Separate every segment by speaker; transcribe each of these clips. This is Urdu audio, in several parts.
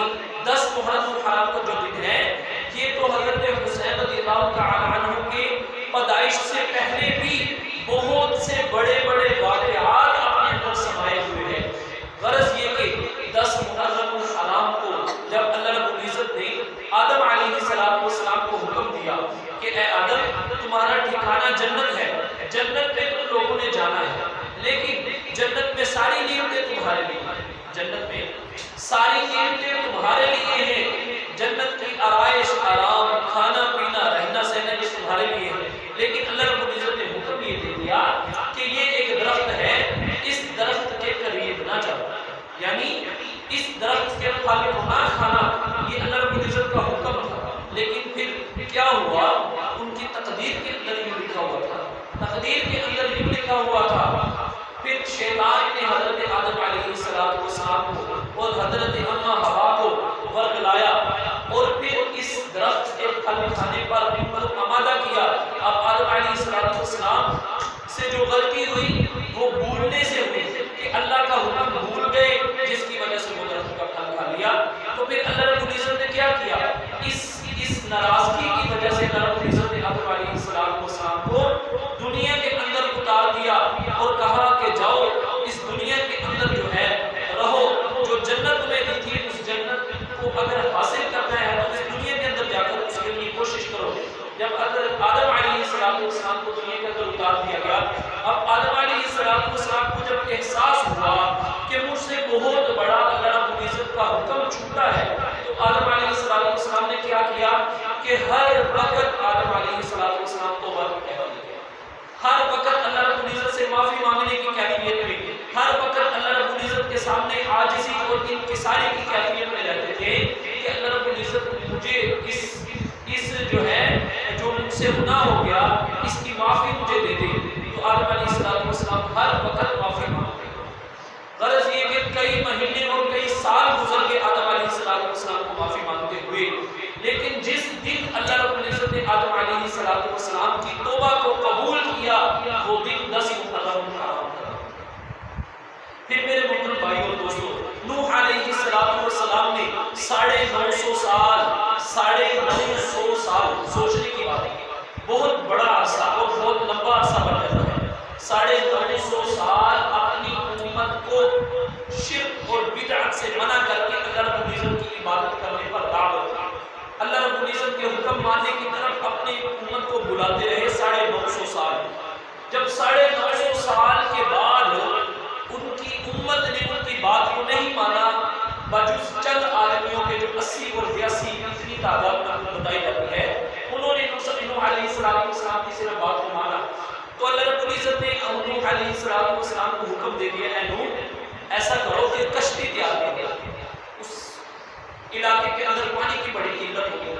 Speaker 1: نہیں، 10 محرم الحرام کا جو دن ہے یہ تو حضرت حسین رضی اللہ تعالی عنہ کے پیدائش سے پہلے بھی بہت سے بڑے بڑے واقعات اپنے اندر سمائے ہوئے ہیں۔ غرض یہ کہ 10 محرم الحرام کو جب اللہ رب العزت نے آدم علیہ السلام کو حکم دیا کہ اے آدم تمہارا ٹھکانہ جنت ہے، جنت میں تم لوگوں نے جانا ہے، لیکن جنت میں ساری نعمتیں تمہارے لیے ہیں، جنت میں ساری نعمتیں تمہارے لیے ہیں، جنت کی آرائش آرام کھانا پینا رہنا سہنا یہ تمہارے لیے ہے، لیکن اللہ رب العزت نے حکم یہ دے دیا کہ یہ ایک درخت ہے، اس درخت کے قریب نہ جاؤ، یعنی اس درخت کے پھل کو نہ کھانا، یہ اللہ رب العزت کا حکم تھا۔ لیکن پھر کیا ہوا، ان کی تقدیر کے اندر یہ لکھا ہوا تھا، تقدیر کے اندر یہ لکھا ہوا تھا۔ پھر شیطان نے حضرت آدم علیہ السلام کو اور حضرت اماں حوا کو ورگلایا اور پھر اس درخت کے پھل کھانے پر ان کو آمادہ کیا۔ اب آدم علیہ السلام سے جو غلطی ہوئی وہ بھولنے سے ہوئی کہ اللہ کا حکم بھول گئے، جس کی وجہ سے وہ درخت کا پھل کھا لیا۔ تو پھر اللہ رب العزت نے کیا کیا، اس ناراضگی کی وجہ سے اللہ رب العزت نے آدم علیہ السلام کو دنیا کے اندر اتار دیا اور کہا کہ جاؤ اس دنیا کے اندر جو ہے رہو، جو جنت میں دی تھی اس جنت کو اگر حاصل کرنا ہے تو اس دنیا کے اندر جا کر اس کے لیے کوشش کرو۔ جب آدم علیہ السلام کو دنیا کے اندر اتار دیا گیا، اب آدم علیہ السلام کو جب احساس ہوا کہ مجھ سے بہت بڑا اللہ رب العزت کا حکم چھوٹا ہے، تو آدم علیہ السلام نے کیا کیا کہ ہر وقت آدم علیہ السلام توبہ کی کیفیت میں، ہر وقت اللہ رب العزت سے معافی مانگنے کی کیفیت میں، ہر وقت اللہ رب العزت کے سامنے عاجزی اور انکساری کی کیفیت میں رہتے تھے کہ اللہ رب العزت مجھے اس جو ہے جو مجھ سے گناہ ہو گیا اس کی معافی مجھے دے دے۔ تو آدم علیہ السلام ہر وقت معافی مانگتے ہیں۔ غرض یہ کہ کئی مہینے اور کئی سال گزر کے آدم علیہ السلام کو معافی مانگتے ہوئے، لیکن جس دن اللہ رب العزت نے آدم علیہ السلام کی توبہ کو قبول کیا وہ دن 10 محرم الحرام تھا۔ پھر میرے محترم بھائیوں اور دوستوں، نوح علیہ السلام نے 950 سال سوچنے کی بات ہے، بہت بڑا عرصہ اور بہت لمبا عرصہ بن جاتا ہے۔ 950 سال اپنی امت کو شرک اور بدعت سے منع کر کے اللہ رب العزت کی عبادت کرنے پر دعوت، اللہ رب العزت کے حکم ماننے کی طرف اپنی امت کو بلاتے رہے 950 سال۔ جب 950 سال کے بعد ان کی امت نے ان کی بات کو نہیں مانا، بجز چند آدمیوں کے جو 80 اور 82 اتنی تعداد بتائی جاتی ہے، انہوں نے نوح علیہ السلام کی صرف بات کو مانا، تو اللہ رب العزت نے نوح علیہ السلام کو حکم دے دیا، اے نوح ایسا کرو کہ کشتی تیار کرو، اس علاقے کے اندر پانی کی بڑی قلت ہوگی۔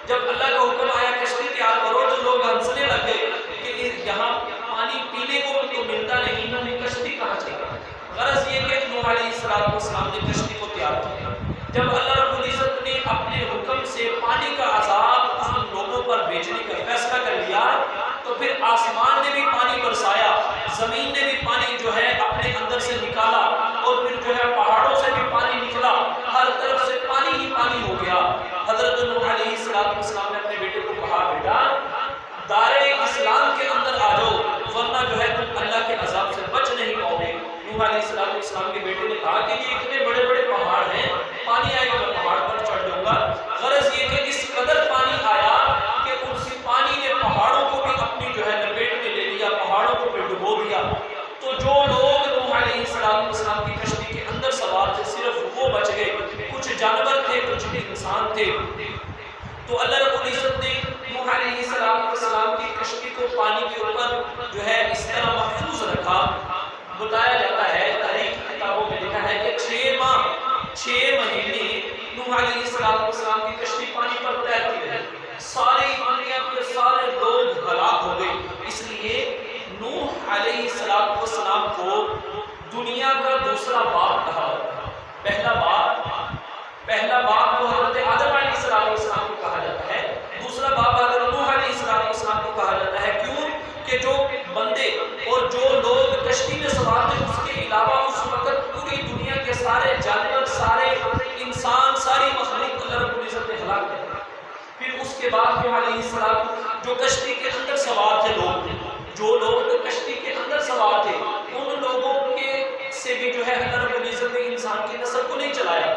Speaker 1: جب اللہ کا حکم آیا کشتی تیار کرو تو لوگ ہنسنے لگے کہ یہاں پانی پینے کو تو ملتا نہیں، انہوں نے کشتی کہاں چاہیے۔ غرض یہ کہ نوح علیہ السلام نے کشتی کو تیار کیا۔ جب اللہ رب العزت نے اپنے حکم سے پانی کا عذاب ان لوگوں پر بھیجنے کا فیصلہ کر لیا، تو پھر آسمان نے بھی پانی برسایا، زمین نے بھی پانی جو ہے اپنے اندر سے نکالا، اور پھر جو ہے پہاڑوں سے بھی پانی نکلا، ہر طرف سے پانی ہی پانی ہو گیا۔ حضرت نوح علیہ السلام نے اپنے بیٹے کو کہا، بیٹا دار اسلام کے اندر آ جاؤ، ورنہ جو ہے تم اللہ کے عذاب سے بچ نہیں پاؤ گے۔ نوح علیہ السلام کے بیٹے نے کہا کہ یہ اتنے بڑے بڑے پہاڑ ہیں، پانی آئے گا میں پہاڑ پر چڑھ جاؤں گا۔ غرض یہ کہ اس قدر پانی آیا کہ اس پانی نے پہاڑوں کو بھی اپنی جو ہے لپیٹ میں لے لیا، پہاڑوں کو بھی ڈبو دیا۔ تو جو لوگ نوح علیہ السلام کی کشتی کے اندر سوار تھے صرف وہ بچ گئے، کچھ جانور تھے کچھ انسان تھے۔ تو اللہ رب العزت نے نوح علیہ السلام کی کشتی کو پانی کے اوپر جو ہے اس طرح محفوظ رکھا۔ بتایا جاتا ہے، تاریخ کی کتابوں میں لکھا ہے کہ 6 مہینے نوح علیہ السلام کی کشتی پانی پر تیرتی رہی، ساری دنیا کے سارے لوگ ہلاک ہو گئے۔ اس لیے نوح علیہ السلام کو دنیا کا دوسرا باپ کہا جاتا ہے۔ پہلا باپ کو حضرت آدم علیہ السلام کو کہا جاتا ہے، دوسرا باپ حضرت نوح علیہ السلام کو کہا جاتا ہے۔ کیوں کہ جو بندے اور جو لوگ کشتی میں سوار تھے، اس کے علاوہ اس وقت پوری دنیا کے سارے جانور، سارے انسان، ساری ساری مخلوق اللہ رب العزت نے ہلاک کر دی۔ پھر اس کے بعد نوح علیہ السلام جو کشتی کے اندر سوار تھے جو لوگ کشتی کے اندر سوار تھے ان لوگوں کے سے بھی جو ہے اللہ رب العزت نے انسان کی نسل کو نہیں چلایا،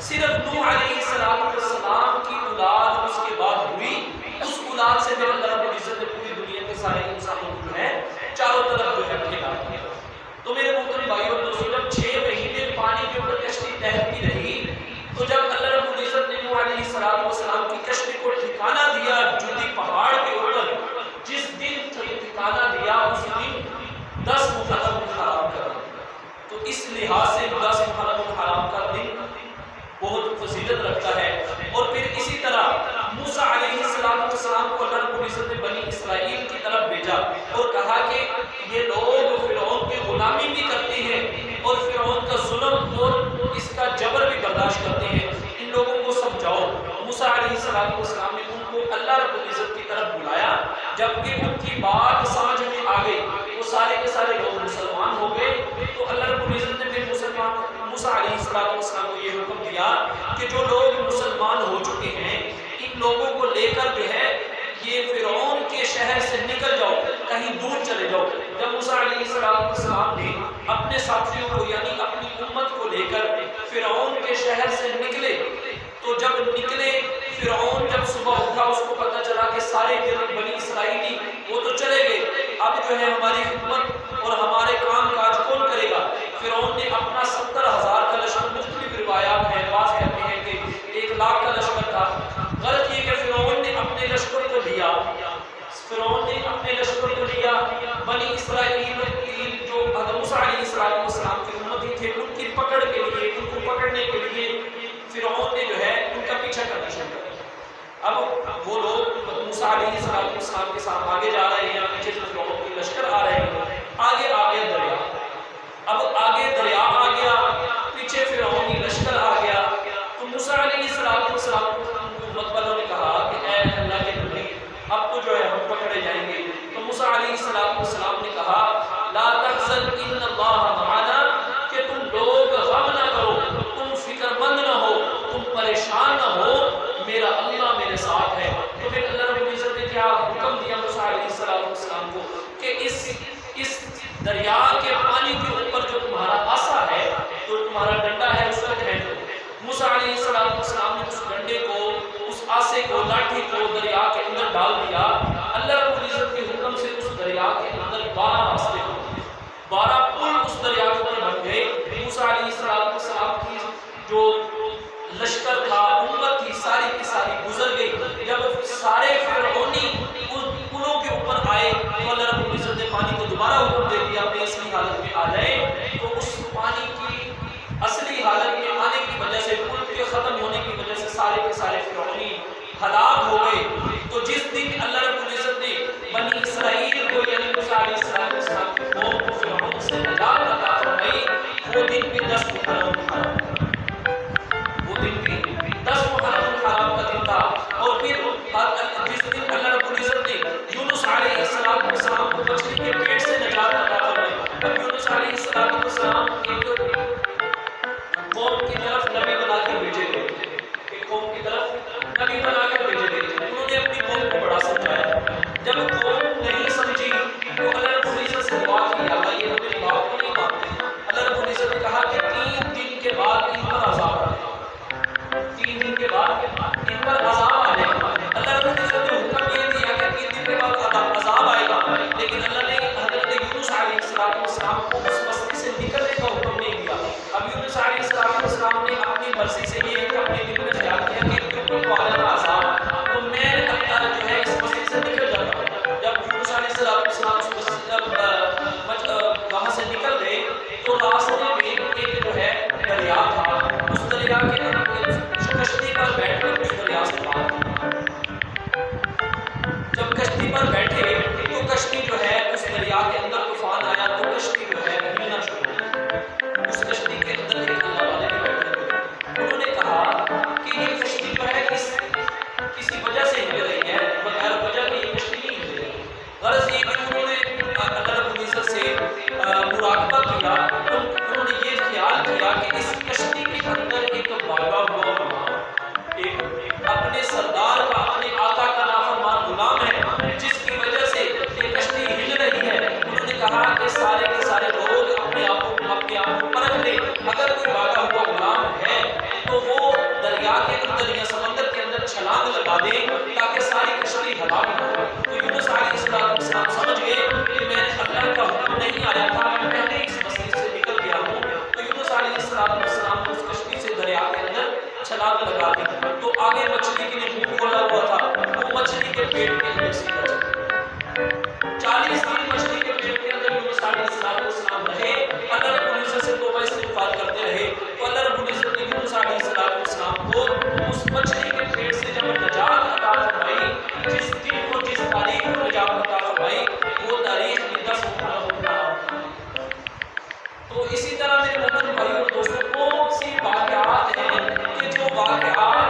Speaker 1: صرف نوح علیہ السلام کی اولاد اس کے بعد ہوئی، اس اولاد سے پھر اللہ رب العزت نے پوری دنیا کے سارے انسانوں کو جو ہے چاروں طرف جو ہے پھیلا دیا۔ تو میرے محترم بھائیوں اور دوستوں، جب 6 مہینے پانی کے اوپر کشتی تیرتی رہی تو جب اللہ رب العزت نے نوح علیہ السلام کی کشتی کو ٹھکانہ دیا جودی پہاڑ کے اوپر، جس دن ٹھکانہ دیا اس دن 10 محرم الحرام کا دن، تو اس لحاظ سے 10 محرم الحرام کا دن بہت فضیلت رکھتا ہے۔ اور پھر اسی طرح موسیٰ علیہ السلام کو اللہ رب العزت نے بنی اسرائیل کی طرف بھیجا اور کہا کہ یہ لوگ فرعون کی غلامی بھی کرتے ہیں اور فرعون کا ظلم اور اس کا جبر بھی برداشت کرتے ہیں، ان لوگوں کو سمجھاؤ۔ موسیٰ علیہ السلام نے ان کو اللہ رب العزت کی طرف بلایا، جبکہ ان کی بات سمجھ میں آ گئی وہ سارے کے سارے لوگ مسلمان ہو گئے، تو اللہ رب العزت نے پھر موسیٰ علیہ السلام کو یہ حکم دیا کہ جو لوگ مسلمان ہو چکے ہیں ان لوگوں کو لے کر جو ہے یہ فرعون کے شہر سے نکل جاؤ، کہیں دور چلے جاؤ۔ جب موسیٰ علیہ السلام نے اپنے ساتھیوں کو یعنی اپنی امت کو لے کر فرعون کے شہر سے نکلے تو جب نکلے فرعون جب صبح اٹھا اس کو پتہ چلا کہ سارے بنی اسرائیلی وہ تو چلے گئے، اب جو ہے ہماری خدمت اور ہمارے کام کاج کون کرے گا؟ فرعون نے اپنا 70,000 کا لشکر، مختلف روایات ہیں، بعض کہتے ہیں کہ 1 لاکھ کا لشکر تھا۔ غلط یہ کہ فرعون نے اپنے لشکر کو لیا، بنی اسرائیل جو حضرت موسیٰ علیہ السلام کے امتی تھے ان کی پکڑ کے لیے، ان کو پکڑنے کے لیے فرعون نے جو ہے ان کا پیچھا کرنا شروع کر دیا۔ اب وہ لوگ موسیٰ علیہ السلام کے ساتھ آگے جا رہے ہیں، پیچھے سے فرعون کے لشکر آ رہے ہیں، آگے آ گیا دریا، اب آگے دریا آ گیا، پیچھے فرعونی لشکر آ گیا، تو موسیٰ علیہ السلام کو امت والوں نے کہا کہ اے اللہ کے نبی اب تو جو ہے ہم پکڑے جائیں گے۔ تو موسیٰ علیہ السلام نے کہا لا تحزن ان اللہ معنا، کہ تم لوگ غم نہ کرو، تم فکر مند نہ ہو، تم پریشان نہ ہو، میرا اللہ میرے ساتھ ہے۔ تو پھر اللہ رب العزت نے کیا حکم دیا موسیٰ علیہ السلام کو کہ اس دریا کے پانی کے اوپر جو تمہارا عصا ہے، جو تمہارا ڈنڈا ہے، اس کو پھینک دو۔ موسیٰ علیہ السلام نے اس ڈنڈے کو، اس عصے کو، لاٹھی کو دریا کے اندر ڈال دیا۔ اللہ رب العزت کے حکم سے اس دریا کے اندر 12 راستے بن گئے، 12 پل اس دریا کے اوپر بن گئے۔ موسیٰ علیہ السلام کی جو لشکر تھا، امت تھی، ساری کی ساری گزر گئی۔ جب سارے فرعونی ان پلوں کے اوپر آئے تو اللہ رب العزت نے پانی کو دوبارہ حکم دے دیا اپنی اصلی حالت میں آ جائے، تو اس پانی کی اصلی حالت میں آنے کی وجہ سے، پل کے ختم ہونے کی وجہ سے سارے کے سارے فرعونی ہلاک ہو گئے۔ تو جس دن اللہ رب العزت نے بنی اسرائیل کو یعنی موسیٰ علیہ السلام کی قوم کو فرعون سے نجات عطا فرمائی، وہ دن بھی 10 محرم الحرام، وہ دن بھی 10 محرم الحرام کا دن تھا۔ اور پھر جس دن اللہ رب العزت نے یونس علیہ السلام کو مچھلی کے پیٹ سے نجات عطا فرمائی، اب یونس علیہ السلام ایک قوم کی طرف نبی بنا کر بھیجے گئے، ایک قوم کی طرف نبی بنا کر بھیجے گئے، انہوں نے اپنی قوم کو بڑا سمجھایا۔ جب قوم نہیں سمجھی تو اللہ رب العزت سے دعا کی، اللہ یہ ہماری بات کو نہیں مانتے۔ اللہ رب العزت نے کہا کہ 3 دن کے بعد ان پر عذاب آئے گا، 3 دن کے بعد ان پر عذاب آ جائے گا۔ اللہ رب العزت نے حکم یہ دیا کہ 3 دن کے بعد عذاب آئے گا، لیکن اللہ نے حضرت یونس علیہ السلام کو اس بستی سے نکلنے کا حکم نہیں دیا۔ اب یونس علیہ السلام نے اپنی مرضی سے یہ اپنے دل میں خیال کیا کہ ان کے اوپر تو آ رہا تھا عذاب، تو میں اللہ جو ہے اس بستی سے نکل جاتا ہوں۔ جب یونس علیہ السلام اس بستی وہاں سے نکل گئے تو راستے میں ایک جو ہے دریا تھا، اس دریا کے کشتی پر بیٹھ کر اس دریا سے پار ہوئے۔ جب کشتی پر بیٹھے تو کشتی جو ہے اس دریا کے اندر طوفان آیا تو کشتی جو ہے ہلنا شروع ہوئی۔ اس کشتی کے اندر ایک اللہ والے بھی بیٹھے تھے، انہوں نے کہا کہ یہ کشتی جو ہے اس دریا کے اندر یا سمندر کے اندر چھلانگ لگا دیں تاکہ ساری کشتی ہلاک نہ ہو۔ تو یونس علیہ السلام سمجھ گئے کہ میں نے اللہ کا حکم نہیں آیا تھا، میں پہلے ہی اس بستی سے نکل گیا ہوں۔ تو یونس علیہ السلام نے اس کشتی سے دریا کے اندر چھلانگ لگا دی، تو آگے مچھلی کے لیے منہ کھولا ہوا تھا، وہ مچھلی کے پیٹ کے اندر سیدھا چلا گیا۔ 40 دن مچھلی کے پیٹ کے اندر یونس علیہ السلام رہے، اللہ رب العزت سے توبہ استغفار کرتے رہے، تو اللہ رب العزت نے یونس علیہ السلام کو اس مچھلی کے پیٹ سے جب نجات عطا فرمائی، جس دن اور جس تاریخ کو نجات عطا فرمائی، وہ تاریخ بھی 10 محرم کا تھا۔ تو اسی طرح میرے محترم بھائیوں اور دوستوں، بہت سی واقعات ہیں کہ جو واقعات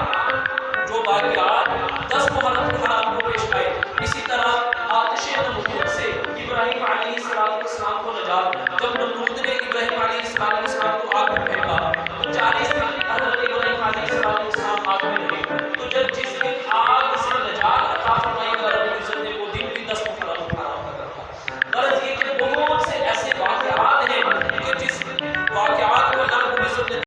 Speaker 1: 10 محرم الحرام کو پیش آئے۔ اسی طرح آتش نمرود سے ابراہیم علیہ السلام کو نجات، جب نمرود نے ابراہیم علیہ السلام کو آگ میں پھینکا تو 40 دن حضرت ابراہیم علیہ السلام آگ میں رہے۔ تو جب جس دن آگ سے نجات عطا فرمائی